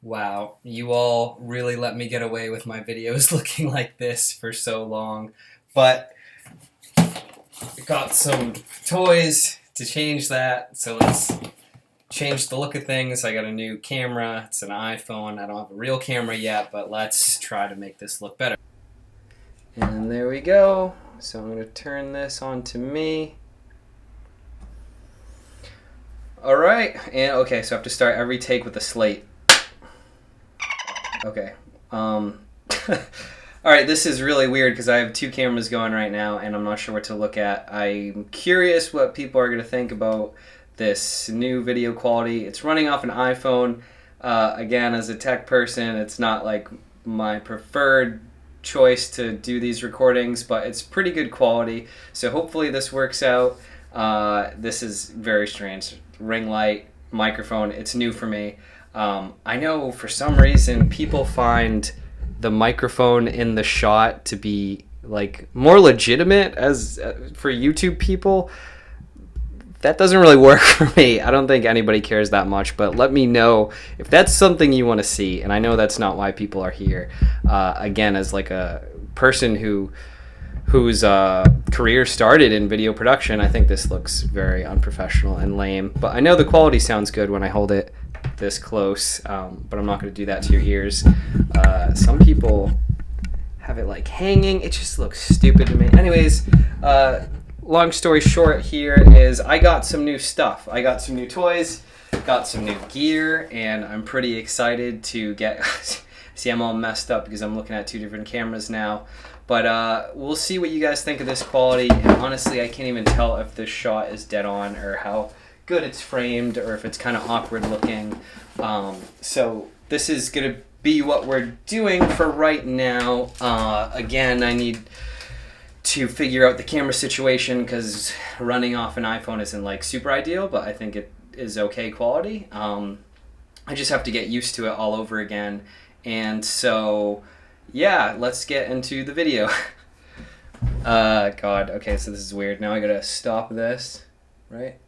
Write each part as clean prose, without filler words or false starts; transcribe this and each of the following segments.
Wow, you all really let me get away with my videos looking like this for so long. But I got some toys to change that, so let's change the look of things. I got a new camera. It's an iPhone. I don't have a real camera yet, but let's try to make this look better. And there we go. So I'm going to turn this on to me. Alright, and okay, so I have to start every take with a slate. Okay. Alright, this is really weird because I have two cameras going right now and I'm not sure what to look at. I'm curious what people are going to think about this new video quality. It's running off an iPhone. Again, as a tech person, it's not like my preferred choice to do these recordings, but it's pretty good quality. So hopefully this works out. This is very strange. Ring light, microphone, it's new for me. I know for some reason people find the microphone in the shot to be like more legitimate as for YouTube people. That doesn't really work for me. I don't think anybody cares that much, but let me know if that's something you want to see. And I know that's not why people are here. Again, as like a person whose career started in video production, I think this looks very unprofessional and lame. But I know the quality sounds good when I hold it this close, but I'm not going to do that to your ears. Some people have it like hanging. It just looks stupid to me. Anyways, long story short here is I got some new stuff. I got some new toys, got some new gear, and I'm pretty excited to get... See, I'm all messed up because I'm looking at two different cameras now. But we'll see what you guys think of this quality. And honestly, I can't even tell if this shot is dead on or how good it's framed or if it's kind of awkward looking. So this is going to be what we're doing for right now. Again, I need to figure out the camera situation because running off an iPhone isn't like super ideal, but I think it is okay quality. I just have to get used to it all over again. And so, yeah, let's get into the video. God, okay, so this is weird. Now I gotta stop this, right?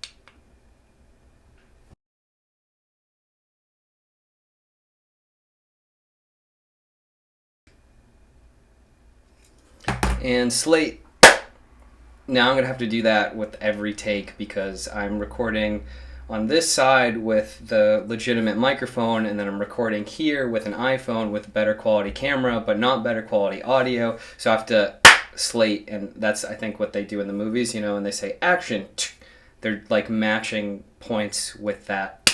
And slate. Now I'm gonna have to do that with every take because I'm recording on this side with the legitimate microphone, and then I'm recording here with an iPhone with better quality camera, but not better quality audio. So I have to slate, and that's, I think, what they do in the movies, you know, and they say action. They're like matching points with that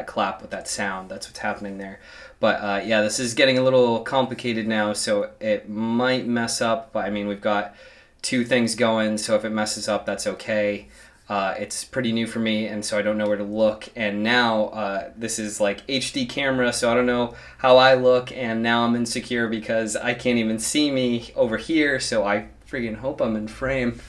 clap, with that sound. That's what's happening there. But yeah, this is getting a little complicated now, so it might mess up, but I mean, we've got two things going, so if it messes up, that's okay. It's pretty new for me, and so I don't know where to look. And now this is like HD camera, so I don't know how I look, and now I'm insecure because I can't even see me over here, so I freaking hope I'm in frame.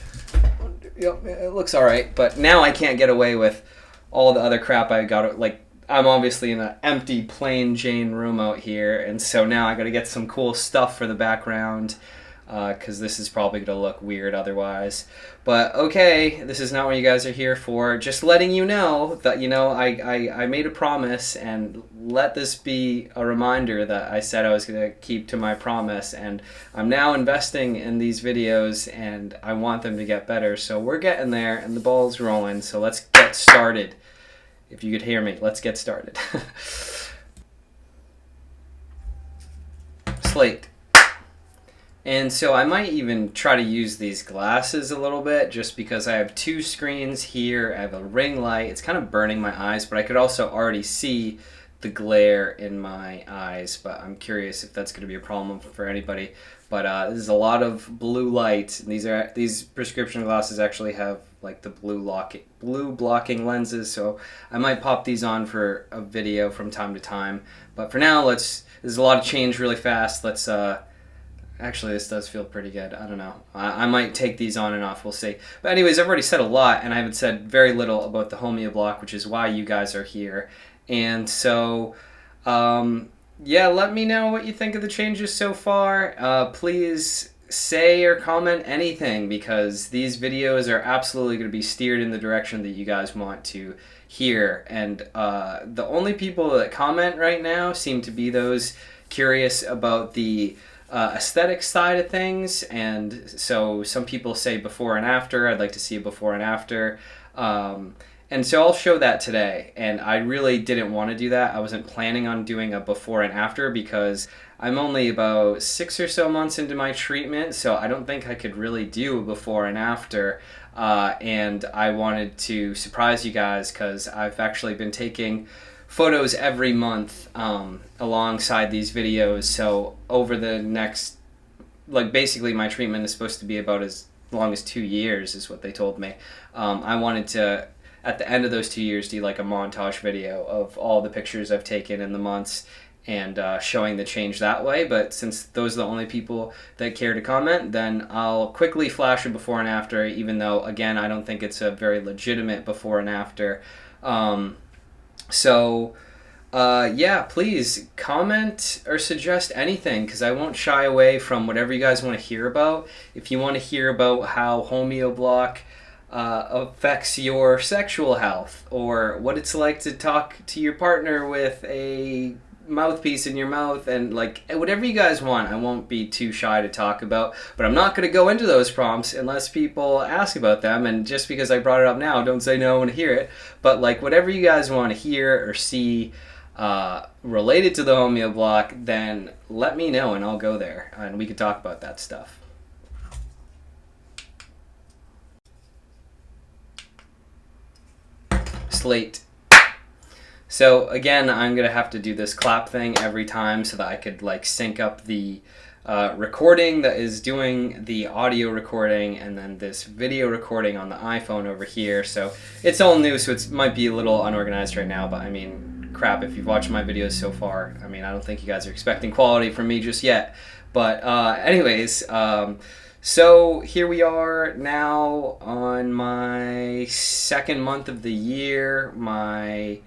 Yep, it looks alright, but now I can't get away with all the other crap I got. Like, I'm obviously in an empty, plain Jane room out here, and so now I gotta get some cool stuff for the background. Because this is probably going to look weird otherwise. But okay, this is not what you guys are here for. Just letting you know that, you know, I made a promise, and let this be a reminder that I said I was going to keep to my promise. And I'm now investing in these videos, and I want them to get better. So we're getting there, and the ball's rolling. So let's get started. If you could hear me, let's get started. Slate. And so I might even try to use these glasses a little bit just because I have two screens here. I have a ring light. It's kind of burning my eyes, but I could also already see the glare in my eyes. But I'm curious if that's going to be a problem for anybody. But this is a lot of blue light. These prescription glasses actually have like the blue blocking lenses. So I might pop these on for a video from time to time. But for now, there's a lot of change really fast. Let's actually, this does feel pretty good. I don't know. I might take these on and off. We'll see. But anyways, I've already said a lot, and I haven't said very little about the Homeoblock, which is why you guys are here. And so, yeah, let me know what you think of the changes so far. Please say or comment anything, because these videos are absolutely going to be steered in the direction that you guys want to here. And the only people that comment right now seem to be those curious about the aesthetic side of things. And so some people say before and after. I'd like to see a before and after. And so I'll show that today. And I really didn't want to do that. I wasn't planning on doing a before and after because I'm only about 6 or so months into my treatment, so I don't think I could really do a before and after. And I wanted to surprise you guys because I've actually been taking photos every month alongside these videos. So over the next, like, basically my treatment is supposed to be about as long as 2 years is what they told me. I wanted to, at the end of those 2 years, do like a montage video of all the pictures I've taken in the months and showing the change that way. But since those are the only people that care to comment, then I'll quickly flash a before and after, even though, again, I don't think it's a very legitimate before and after. Yeah, please comment or suggest anything, because I won't shy away from whatever you guys want to hear about. If you want to hear about how Homeoblock affects your sexual health, or what it's like to talk to your partner with a mouthpiece in your mouth, and like whatever you guys want, I won't be too shy to talk about. But I'm not going to go into those prompts unless people ask about them, and just because I brought it up now, don't say no I want to hear it. But like whatever you guys want to hear or see related to the Homeoblock, then let me know and I'll go there and we can talk about that stuff. Slate. So again, I'm gonna have to do this clap thing every time so that I could like sync up the recording that is doing the audio recording and then this video recording on the iPhone over here. So it's all new, so it might be a little unorganized right now, but I mean, crap, if you've watched my videos so far, I mean, I don't think you guys are expecting quality from me just yet. But anyways, so here we are now on my second month of the year, my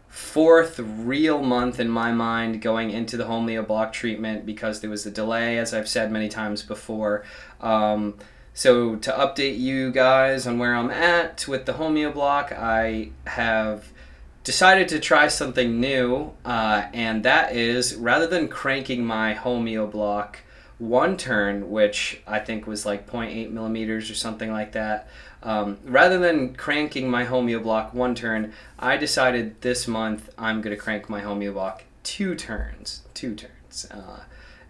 fourth real month in my mind going into the Homeoblock treatment, because there was a delay, as I've said many times before. So to update you guys on where I'm at with the Homeoblock, I have decided to try something new, and that is, rather than cranking my Homeoblock one turn, which I think was like 0.8 millimeters or something like that, rather than cranking my Homeoblock one turn, I decided this month I'm going to crank my Homeoblock two turns.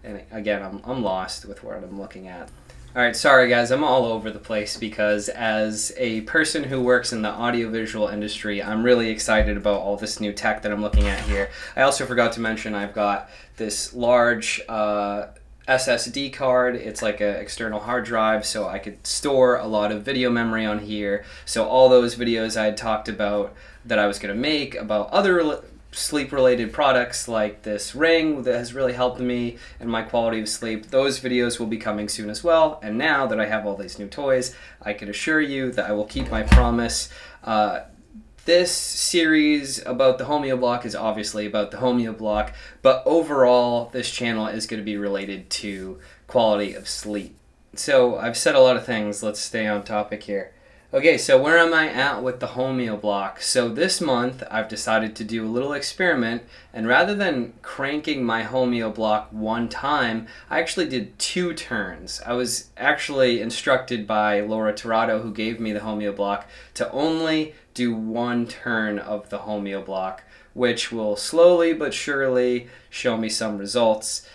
And again, I'm lost with what I'm looking at. Alright, sorry guys, I'm all over the place because as a person who works in the audiovisual industry, I'm really excited about all this new tech that I'm looking at here. I also forgot to mention I've got this large SSD card. It's like an external hard drive, so I could store a lot of video memory on here. So all those videos I had talked about that I was going to make about other sleep-related products, like this ring that has really helped me and my quality of sleep, those videos will be coming soon as well. And now that I have all these new toys, I can assure you that I will keep my promise. This series about the Homeoblock is obviously about the Homeoblock, but overall this channel is going to be related to quality of sleep. So I've said a lot of things, let's stay on topic here. Okay, so where am I at with the Homeoblock? So this month I've decided to do a little experiment, and rather than cranking my Homeoblock one time, I actually did two turns. I was actually instructed by Laura Tirado, who gave me the Homeoblock, to only do one turn of the Homeoblock, which will slowly but surely show me some results.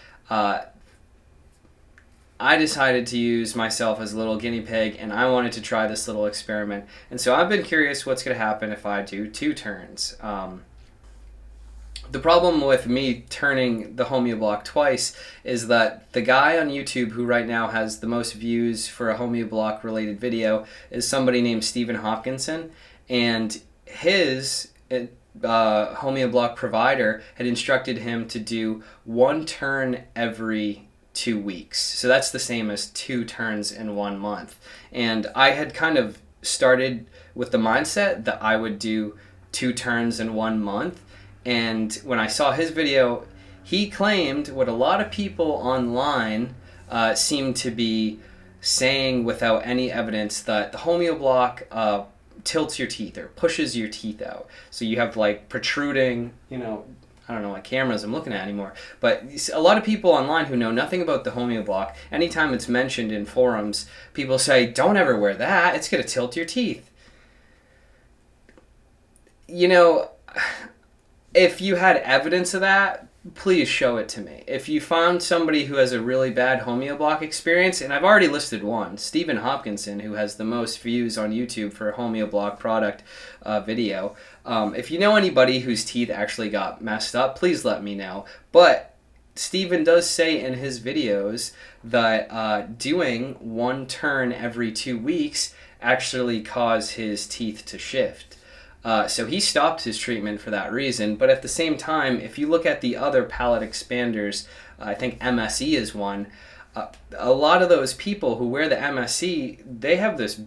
I decided to use myself as a little guinea pig, and I wanted to try this little experiment. And so I've been curious what's going to happen if I do two turns. The problem with me turning the Homeoblock twice is that the guy on YouTube who right now has the most views for a Homeoblock related video is somebody named Stephen Hopkinson, and his Homeoblock provider had instructed him to do one turn every 2 weeks. So that's the same as two turns in 1 month. And I had kind of started with the mindset that I would do two turns in 1 month. And when I saw his video, he claimed what a lot of people online seem to be saying without any evidence, that the Homeoblock tilts your teeth or pushes your teeth out. So you have like protruding, I don't know what cameras I'm looking at anymore, but a lot of people online who know nothing about the Homeoblock, anytime it's mentioned in forums, people say, don't ever wear that, it's going to tilt your teeth. If you had evidence of that, please show it to me. If you found somebody who has a really bad Homeoblock experience, and I've already listed one, Stephen Hopkinson, who has the most views on YouTube for a Homeoblock product video. If you know anybody whose teeth actually got messed up, please let me know. But Stephen does say in his videos that doing one turn every 2 weeks actually caused his teeth to shift. So he stopped his treatment for that reason. But at the same time, if you look at the other palate expanders, I think MSE is one, a lot of those people who wear the MSE, they have this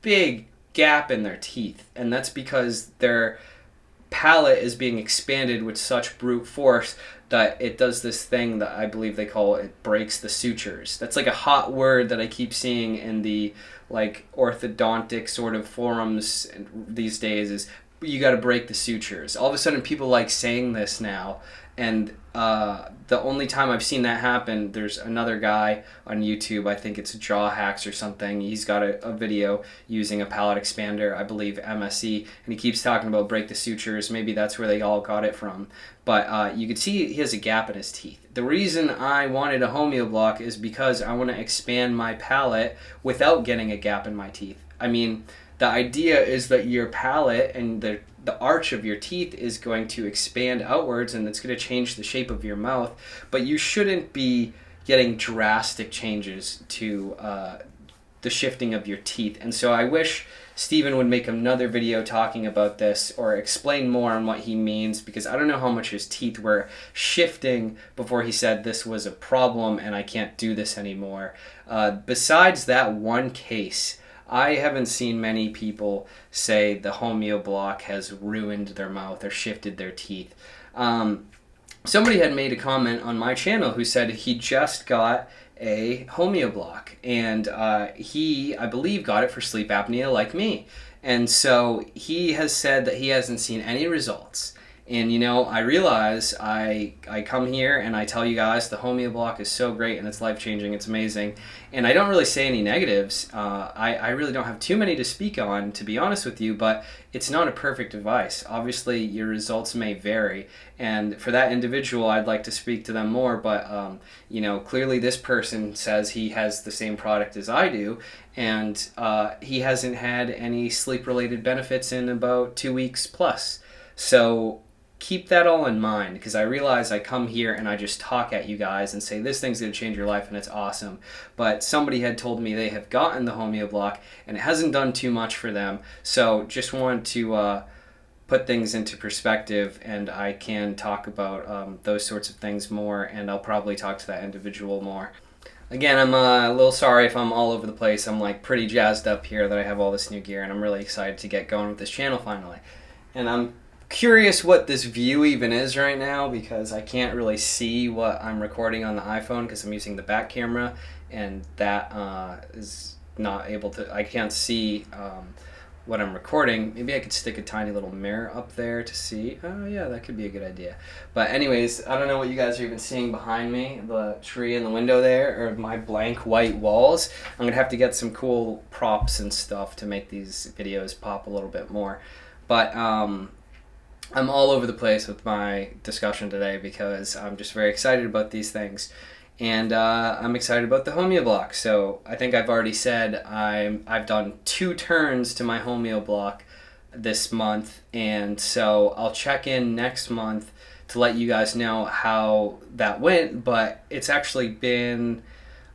big gap in their teeth. And that's because their palate is being expanded with such brute force that it does this thing that I believe they call it breaks the sutures. That's like a hot word that I keep seeing in the like orthodontic sort of forums these days, is you got to break the sutures. All of a sudden people like saying this now, and the only time I've seen that happen, there's another guy on YouTube, I think it's Jaw Hacks or something, he's got a video using a palate expander, I believe MSE, and he keeps talking about break the sutures. Maybe that's where they all got it from. But you can see he has a gap in his teeth. The reason I wanted a Homeoblock is because I want to expand my palate without getting a gap in my teeth. I mean, the idea is that your palate and the arch of your teeth is going to expand outwards, and it's going to change the shape of your mouth, but you shouldn't be getting drastic changes to the shifting of your teeth. And so I wish Stephen would make another video talking about this or explain more on what he means, because I don't know how much his teeth were shifting before he said this was a problem and I can't do this anymore. Besides that one case, I haven't seen many people say the Homeoblock has ruined their mouth or shifted their teeth. Somebody had made a comment on my channel who said he just got a Homeoblock, and he, I believe, got it for sleep apnea like me. And so he has said that he hasn't seen any results. And I realize I come here and I tell you guys the Homeoblock is so great and it's life-changing, it's amazing. And I don't really say any negatives. I really don't have too many to speak on, to be honest with you, but it's not a perfect device. Obviously, your results may vary. And for that individual, I'd like to speak to them more, but clearly this person says he has the same product as I do, and he hasn't had any sleep-related benefits in about 2 weeks plus. So keep that all in mind, because I realize I come here and I just talk at you guys and say this thing's going to change your life and it's awesome. But somebody had told me they have gotten the Homeoblock and it hasn't done too much for them. So just want to put things into perspective, and I can talk about those sorts of things more, and I'll probably talk to that individual more. Again, I'm a little sorry if I'm all over the place. I'm like pretty jazzed up here that I have all this new gear, and I'm really excited to get going with this channel finally. And I'm curious what this view even is right now, because I can't really see what I'm recording on the iPhone because I'm using the back camera, and that is not able to, I can't see what I'm recording. Maybe I could stick a tiny little mirror up there to see. Oh yeah, that could be a good idea. But anyways, I don't know what you guys are even seeing behind me, the tree in the window there, or my blank white walls. I'm gonna have to get some cool props and stuff to make these videos pop a little bit more. But I'm all over the place with my discussion today because I'm just very excited about these things. And I'm excited about the Homeoblock. So I think I've already said I've done 2 turns to my Homeoblock this month. And so I'll check in next month to let you guys know how that went. But it's actually been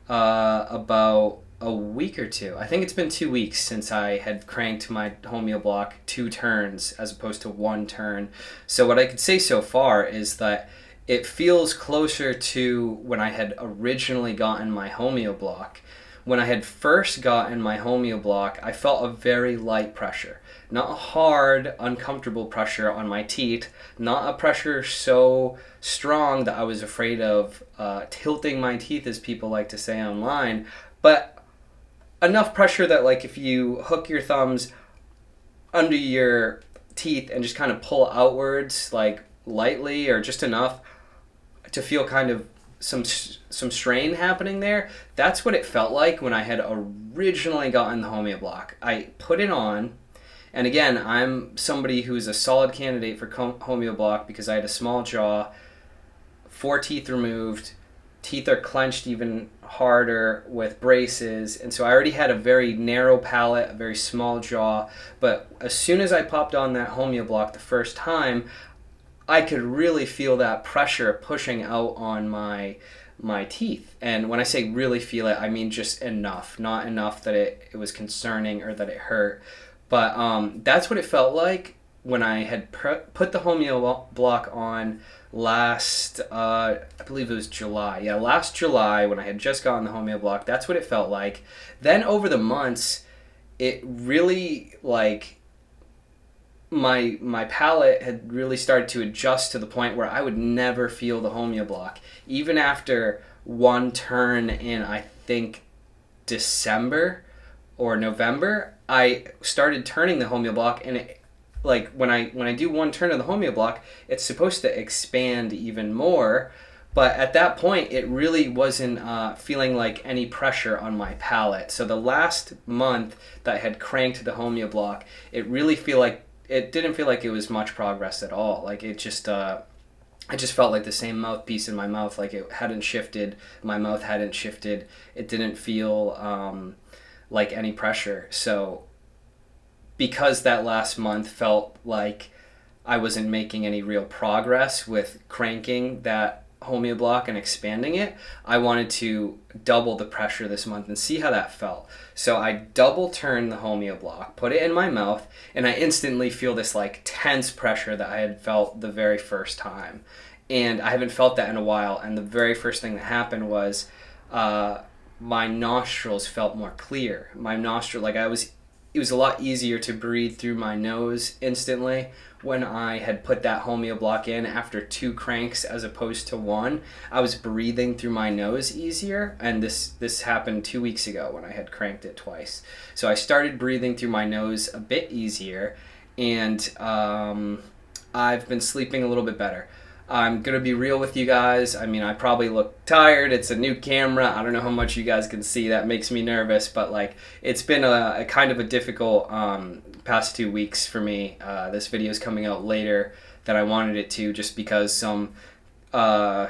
about a week or 2. I think it's been 2 weeks since I had cranked my Homeoblock 2 turns as opposed to 1 turn. So what I could say so far is that it feels closer to when I had originally gotten my Homeoblock. When I had first gotten my Homeoblock, I felt a very light pressure. Not a hard, uncomfortable pressure on my teeth, not a pressure so strong that I was afraid of tilting my teeth, as people like to say online, but enough pressure that, like, if you hook your thumbs under your teeth and just kind of pull outwards, like lightly or just enough to feel kind of some strain happening there. That's what it felt like when I had originally gotten the Homeoblock. I put it on, and again, I'm somebody who's a solid candidate for Homeoblock because I had a small jaw, 4 teeth removed, teeth are clenched even harder with braces, and so I already had a very narrow palate, a very small jaw. But as soon as I popped on that Homeoblock the first time, I could really feel that pressure pushing out on my teeth. And when I say really feel it, I mean just enough, not enough that it was concerning or that it hurt. But that's what it felt like when I had put the Homeoblock on last, I believe it was July. Yeah, last July when I had just gotten the Homeoblock, that's what it felt like. Then over the months, it really, like, my palate had really started to adjust to the point where I would never feel the Homeoblock. Even after one turn in, I think, December or November, I started turning the Homeoblock, and it, like, when I do one turn of the Homeoblock, it's supposed to expand even more. But at that point, it really wasn't feeling like any pressure on my palate. So the last month that I had cranked the Homeoblock, it didn't feel like it was much progress at all. Like, it just, I just felt like the same mouthpiece in my mouth. Like, it hadn't shifted. My mouth hadn't shifted. It didn't feel like any pressure. So because that last month felt like I wasn't making any real progress with cranking that Homeoblock and expanding it, I wanted to double the pressure this month and see how that felt. So I double turned the Homeoblock, put it in my mouth, and I instantly feel this like tense pressure that I had felt the very first time. And I haven't felt that in a while, and the very first thing that happened was my nostrils felt more clear. It was a lot easier to breathe through my nose instantly when I had put that Homeoblock in after 2 cranks as opposed to 1. I was breathing through my nose easier, and this happened 2 weeks ago when I had cranked it twice. So I started breathing through my nose a bit easier, and I've been sleeping a little bit better. I'm going to be real with you guys. I mean, I probably look tired. It's a new camera. I don't know how much you guys can see. That makes me nervous, but like, it's been a kind of a difficult past 2 weeks for me. This video is coming out later than I wanted it to, just because some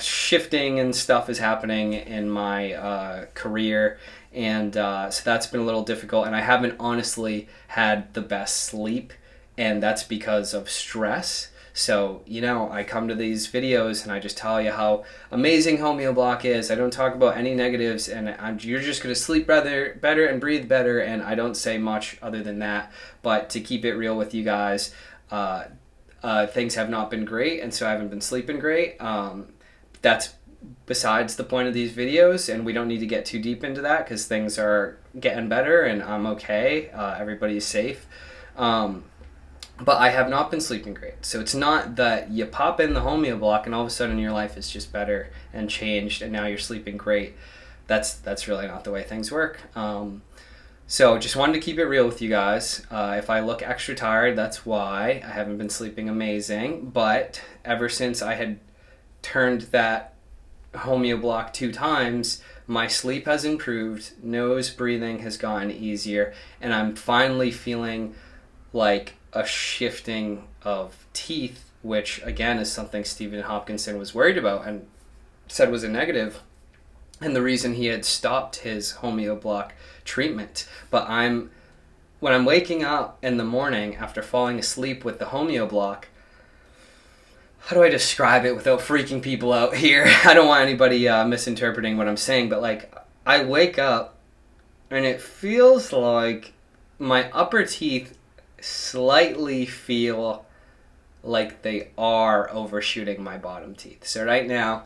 shifting and stuff is happening in my career, and so that's been a little difficult, and I haven't honestly had the best sleep, and that's because of stress. So, you know, I come to these videos and I just tell you how amazing Homeoblock is. I don't talk about any negatives, and you're just going to sleep better and breathe better, and I don't say much other than that. But to keep it real with you guys, things have not been great, and so I haven't been sleeping great. That's besides the point of these videos, and we don't need to get too deep into that because things are getting better and I'm okay. Everybody's safe. But I have not been sleeping great. So it's not that you pop in the Homeoblock and all of a sudden your life is just better and changed and now you're sleeping great. That's really not the way things work. So just wanted to keep it real with you guys. If I look extra tired, that's why. I haven't been sleeping amazing. But ever since I had turned that Homeoblock 2 times, my sleep has improved, nose breathing has gotten easier, and I'm finally feeling like a shifting of teeth, which again is something Stephen Hopkinson was worried about and said was a negative, and the reason he had stopped his Homeoblock treatment. But when I'm waking up in the morning after falling asleep with the Homeoblock, how do I describe it without freaking people out here? I don't want anybody misinterpreting what I'm saying, but like, I wake up and it feels like my upper teeth slightly feel like they are overshooting my bottom teeth. So right now,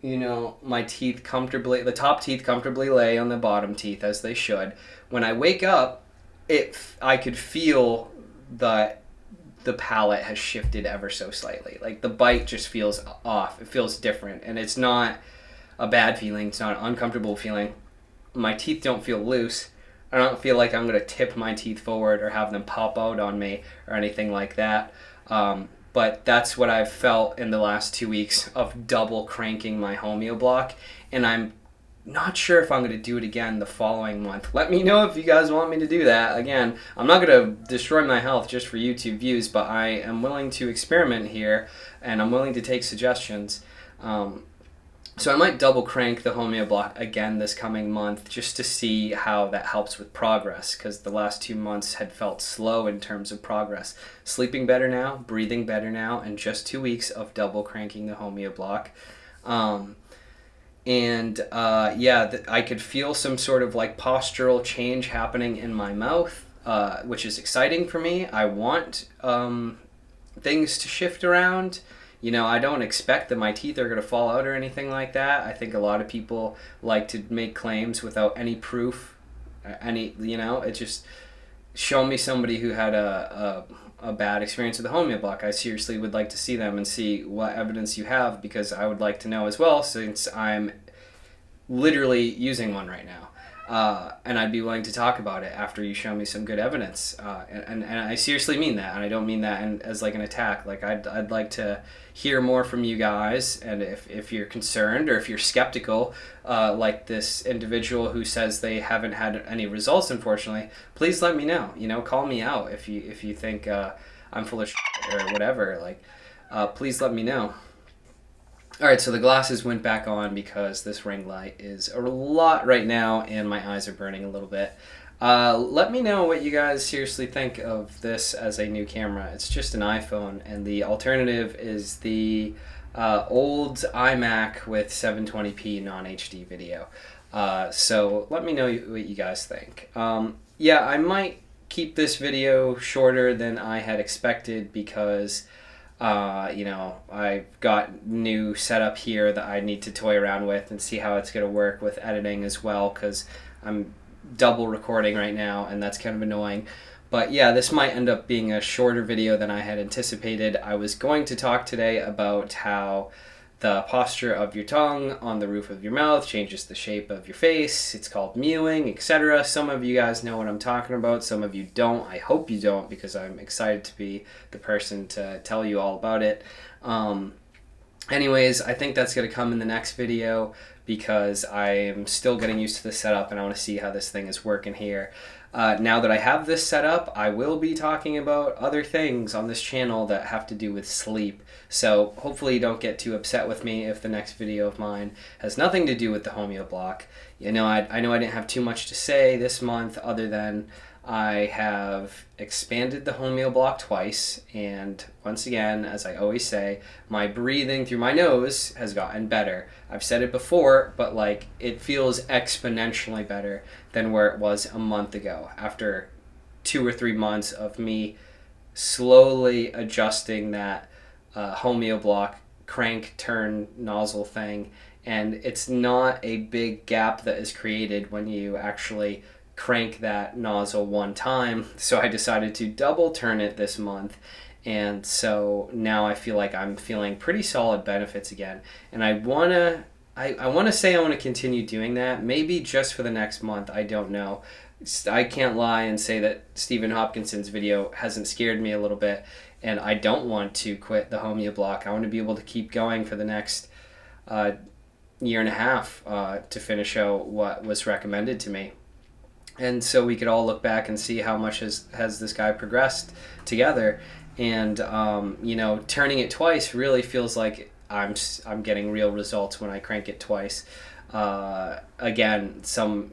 you know, my teeth comfortably, the top teeth comfortably lay on the bottom teeth as they should. When I wake up, I could feel that the palate has shifted ever so slightly. Like, the bite just feels off. It feels different, and it's not a bad feeling. It's not an uncomfortable feeling. My teeth don't feel loose. I don't feel like I'm going to tip my teeth forward or have them pop out on me or anything like that. But that's what I've felt in the last 2 weeks of double cranking my Homeoblock, and I'm not sure if I'm going to do it again the following month. Let me know if you guys want me to do that. Again, I'm not going to destroy my health just for YouTube views, but I am willing to experiment here, and I'm willing to take suggestions. So I might double crank the Homeoblock again this coming month just to see how that helps with progress, because the last 2 months had felt slow in terms of progress. Sleeping better now, breathing better now, and just 2 weeks of double cranking the Homeoblock. I could feel some sort of like postural change happening in my mouth, which is exciting for me. I want things to shift around. You know, I don't expect that my teeth are going to fall out or anything like that. I think a lot of people like to make claims without any proof. It just show me somebody who had a bad experience with the Homeoblock. I seriously would like to see them and see what evidence you have, because I would like to know as well, since I'm literally using one right now. And I'd be willing to talk about it after you show me some good evidence. And I seriously mean that, and I don't mean that as like an attack. Like I'd like to hear more from you guys, and if you're concerned or if you're skeptical, like this individual who says they haven't had any results, unfortunately, please let me know. You know, call me out if you think I'm full of shit or whatever. Like, please let me know. Alright, so the glasses went back on because this ring light is a lot right now and my eyes are burning a little bit. Let me know what you guys seriously think of this as a new camera. It's just an iPhone, and the alternative is the old iMac with 720p non-HD video. So let me know what you guys think. I might keep this video shorter than I had expected because I've got new setup here that I need to toy around with and see how it's going to work with editing as well, because I'm double recording right now and that's kind of annoying. But yeah, this might end up being a shorter video than I had anticipated. I was going to talk today about how the posture of your tongue on the roof of your mouth changes the shape of your face. It's called mewing, etc. Some of you guys know what I'm talking about. Some of you don't. I hope you don't, because I'm excited to be the person to tell you all about it. Anyways, I think that's going to come in the next video because I am still getting used to the setup and I want to see how this thing is working here. Now that I have this set up, I will be talking about other things on this channel that have to do with sleep. So hopefully you don't get too upset with me if the next video of mine has nothing to do with the Homeoblock. You know, I know I didn't have too much to say this month other than I have expanded the Homeoblock twice, and once again, as I always say, my breathing through my nose has gotten better. I've said it before, but like it feels exponentially better than where it was a month ago after 2 or 3 months of me slowly adjusting that Homeoblock crank turn nozzle thing. And it's not a big gap that is created when you actually crank that nozzle one time, so I decided to double turn it this month, and so now I feel like I'm feeling pretty solid benefits again, and I want to say I want to continue doing that, maybe just for the next month. I don't know. I can't lie and say that Stephen Hopkinson's video hasn't scared me a little bit, and I don't want to quit the Homeoblock. I want to be able to keep going for the next year and a half to finish out what was recommended to me. And so we could all look back and see how much has this guy progressed together. And, turning it twice really feels like I'm getting real results when I crank it twice. Again, some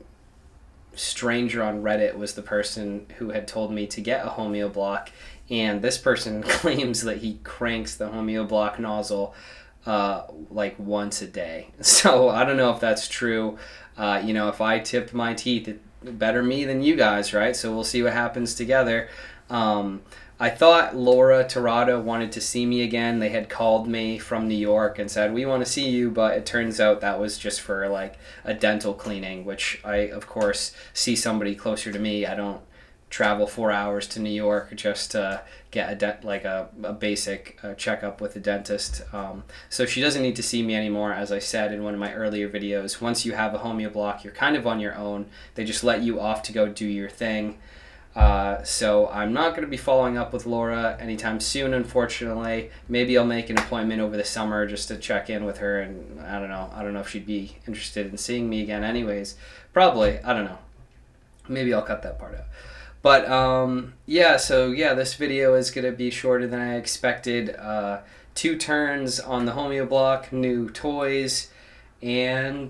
stranger on Reddit was the person who had told me to get a Homeoblock. And this person claims that he cranks the Homeoblock nozzle like once a day. So I don't know if that's true. If I tipped my teeth, better me than you guys, right? So we'll see what happens together. I thought Laura Tirado wanted to see me again. They had called me from New York and said, we want to see you, but it turns out that was just for like a dental cleaning, which I, of course, see somebody closer to me. I don't travel 4 hours to New York just to get a basic checkup with a dentist. So she doesn't need to see me anymore. As I said in one of my earlier videos, once you have a Homeoblock, you're kind of on your own. They just let you off to go do your thing. So I'm not going to be following up with Laura anytime soon, unfortunately. Maybe I'll make an appointment over the summer just to check in with her, and I don't know if she'd be interested in seeing me again anyways. Probably, I don't know. Maybe I'll cut that part out. But this video is going to be shorter than I expected. 2 turns on the Homeoblock, new toys, and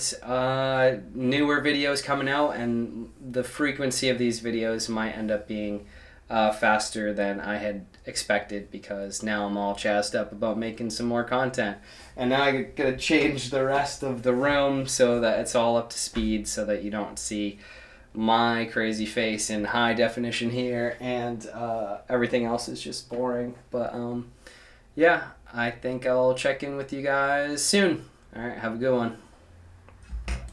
newer videos coming out, and the frequency of these videos might end up being faster than I had expected, because now I'm all jazzed up about making some more content. And now I gotta change the rest of the room so that it's all up to speed, so that you don't see my crazy face in high definition here, and everything else is just boring. But I think I'll check in with you guys soon. All right, have a good one.